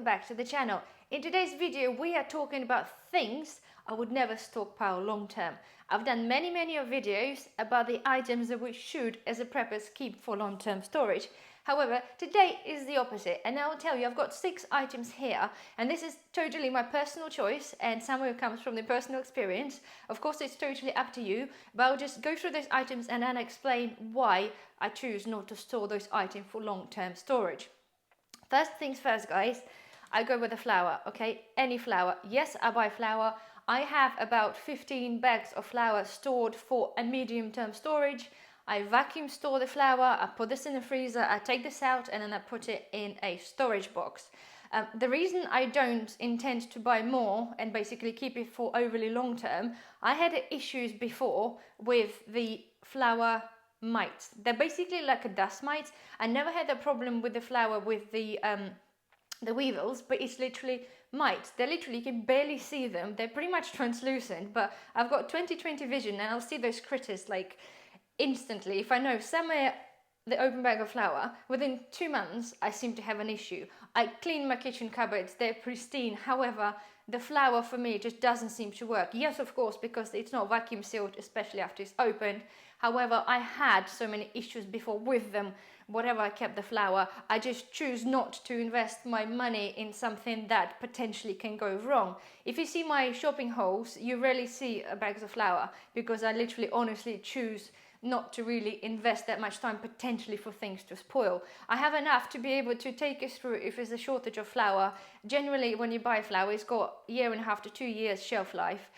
back to the channel. In today's video we are talking about things I would never stockpile long term. I've done many videos about the items that we should as a preppers keep for long term storage. However, today is the opposite, and I'll tell you I've got 6 items here, and this is totally my personal choice and some of it comes from the personal experience. Of course it's totally up to you, but I'll just go through those items and then explain why I choose not to store those items for long term storage. First things first, guys, I go with the flour, okay? Any flour. Yes, I buy flour. I have about 15 bags of flour stored for a medium-term storage. I vacuum store the flour, I put this in the freezer, I take this out and then I put it in a storage box. The reason I don't intend to buy more and basically keep it for overly long term, I had issues before with the flour mites. They're basically like a dust mite. I never had a problem with the flour with the weevils, but it's literally mites. They're literally, you can barely see them. They're pretty much translucent, but I've got 20/20 vision and I'll see those critters like instantly. If I know somewhere the open bag of flour, within 2 months I seem to have an issue. I clean my kitchen cupboards, they're pristine. However, the flour for me just doesn't seem to work. Yes, of course, because it's not vacuum sealed, especially after it's opened. However, I had so many issues before with them. Whatever I kept the flour, I just choose not to invest my money in something that potentially can go wrong. If you see my shopping hauls, you rarely see bags of flour because I literally honestly choose not to really invest that much time potentially for things to spoil. I have enough to be able to take us through if there's a shortage of flour. Generally, when you buy flour, it's got 1.5 to 2 years shelf life.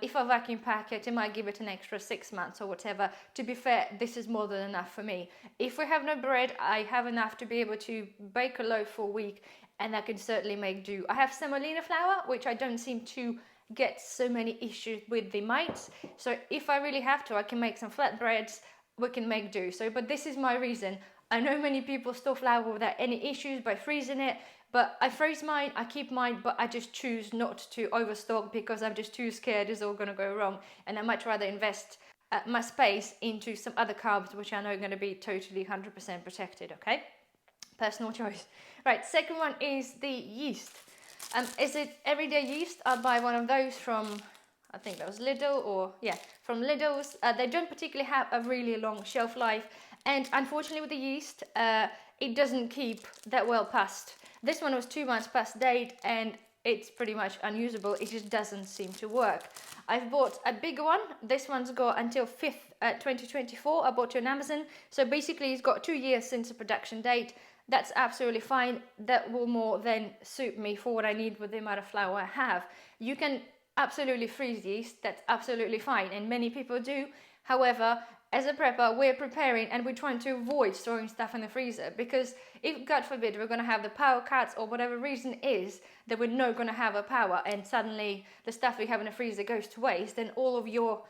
If I vacuum pack it, it might give it an extra 6 months or whatever. To be fair, this is more than enough for me. If we have no bread, I have enough to be able to bake a loaf for a week, and I can certainly make do. I have semolina flour, which I don't seem to get so many issues with the mites, so if I really have to, I can make some flatbreads, we can make do. So, but this is my reason. I know many people store flour without any issues by freezing it, but I freeze mine, I keep mine, but I just choose not to overstock because I'm just too scared it's all going to go wrong, and I much rather invest my space into some other carbs which I know are going to be totally 100% protected. Okay, personal choice. Right, second one is the yeast. Is it everyday yeast? I buy one of those from, I think that was Lidl, or yeah, from Lidl's. They don't particularly have a really long shelf life, and unfortunately with the yeast, it doesn't keep that well past. This one was 2 months past date and it's pretty much unusable. It just doesn't seem to work. I've bought a bigger one. This one's got until 5th 2024. I bought it on Amazon. So basically it's got 2 years since the production date. That's absolutely fine. That will more than suit me for what I need with the amount of flour I have. You can absolutely freeze yeast. That's absolutely fine, and many people do. However, as a prepper, we're preparing and we're trying to avoid storing stuff in the freezer, because if, God forbid, we're going to have the power cuts or whatever reason is that we're not going to have a power and suddenly the stuff we have in the freezer goes to waste, then all of your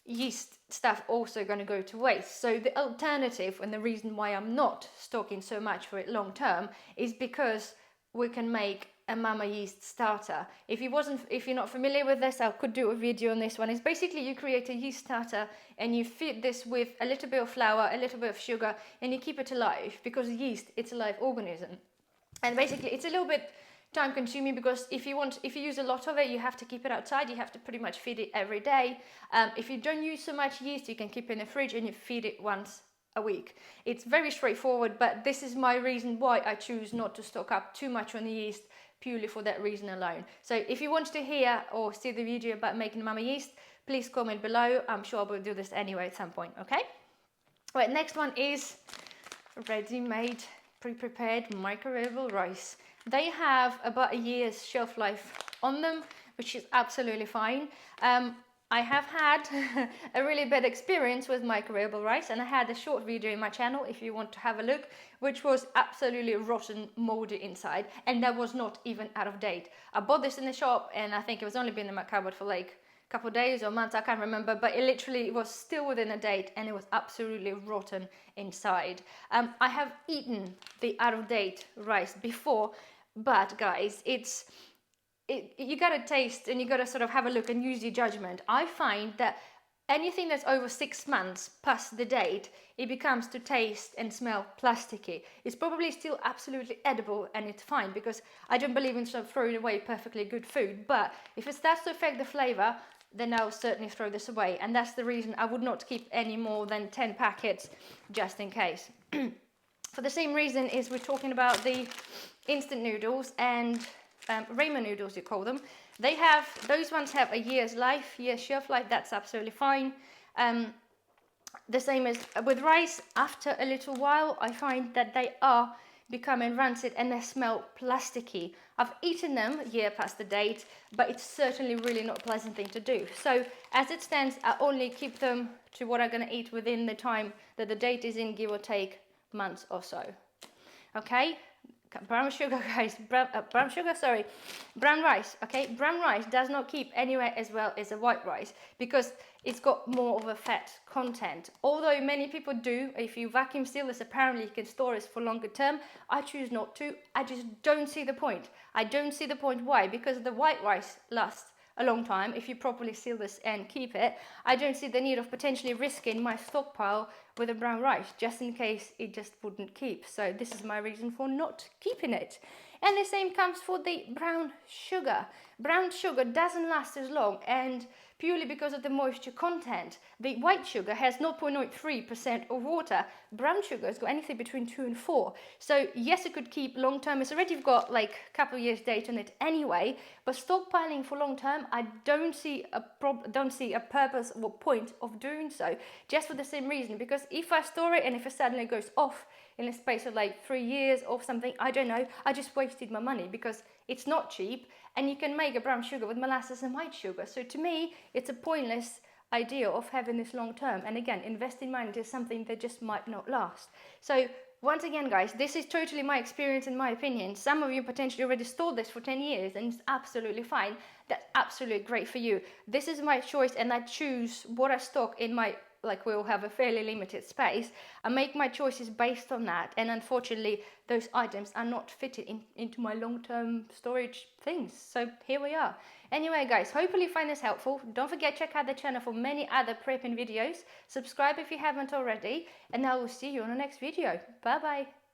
yeast stuff also going to go to waste. So the alternative, and the reason why I'm not stocking so much for it long term, is because we can make a mama yeast starter. If you're not familiar with this, I could do a video on this one. It's basically you create a yeast starter and you feed this with a little bit of flour, a little bit of sugar, and you keep it alive, because yeast, it's a live organism. And basically it's a little bit time consuming, because if you use a lot of it, you have to keep it outside. You have to pretty much feed it every day. If you don't use so much yeast, you can keep it in the fridge and you feed it once a week. It's very straightforward, but this is my reason why I choose not to stock up too much on the yeast, purely for that reason alone. So if you want to hear or see the video about making mama yeast, please comment below. I'm sure I will do this anyway at some point. Okay, right, next one is ready-made pre-prepared microwavable rice. They have about a year's shelf life on them, which is absolutely fine. I have had a really bad experience with microwavable rice, and I had a short video in my channel if you want to have a look, which was absolutely rotten, moldy inside, and that was not even out of date. I bought this in the shop and I think it was only been in my cupboard for like a couple of days or months, I can't remember, but it literally was still within a date and it was absolutely rotten inside. I have eaten the out of date rice before, but guys, you gotta taste and you gotta sort of have a look and use your judgment. I find that anything that's over 6 months past the date, it becomes to taste and smell plasticky. It's probably still absolutely edible and it's fine, because I don't believe in sort of throwing away perfectly good food, but if it starts to affect the flavor, then I'll certainly throw this away. And that's the reason I would not keep any more than 10 packets just in case. For the same reason is we're talking about the instant noodles and ramen noodles, you call them. Those ones have a year's shelf life. That's absolutely fine. The same as with rice, after a little while I find that they are becoming rancid and they smell plasticky. I've eaten them a year past the date, but it's certainly really not a pleasant thing to do. So as it stands, I only keep them to what I'm going to eat within the time that the date is in, give or take months or so. Okay, brown sugar, guys, brown rice. Okay, brown rice does not keep anywhere as well as a white rice, because it's got more of a fat content. Although many people do, if you vacuum seal this, apparently you can store this for longer term. I choose not to. I just don't see the point. I don't see the point. Why? Because the white rice lasts a long time if you properly seal this and keep it. I don't see the need of potentially risking my stockpile with a brown rice just in case it just wouldn't keep. So this is my reason for not keeping it. And the same comes for the brown sugar. Brown sugar doesn't last as long, and purely because of the moisture content. The white sugar has 0.03% of water. Brown sugar has got anything between 2 and 4. So yes, it could keep long term. It's already got like a couple of years date on it anyway. But stockpiling for long term, I don't see a purpose or point of doing so. Just for the same reason, because if I store it and if it suddenly goes off in a space of like 3 years or something, I don't know, I just wasted my money, because it's not cheap, and you can make a brown sugar with molasses and white sugar. So to me, it's a pointless idea of having this long term. And again, investing money into something that just might not last. So once again, guys, this is totally my experience and my opinion. Some of you potentially already stored this for 10 years and it's absolutely fine. That's absolutely great for you. This is my choice, and I choose what I stock in my, like, we'll have a fairly limited space. I make my choices based on that, and unfortunately those items are not fitted into my long-term storage things. So here we are. Anyway, guys, hopefully you find this helpful. Don't forget, check out the channel for many other prepping videos. Subscribe if you haven't already, and I will see you on the next video. Bye bye.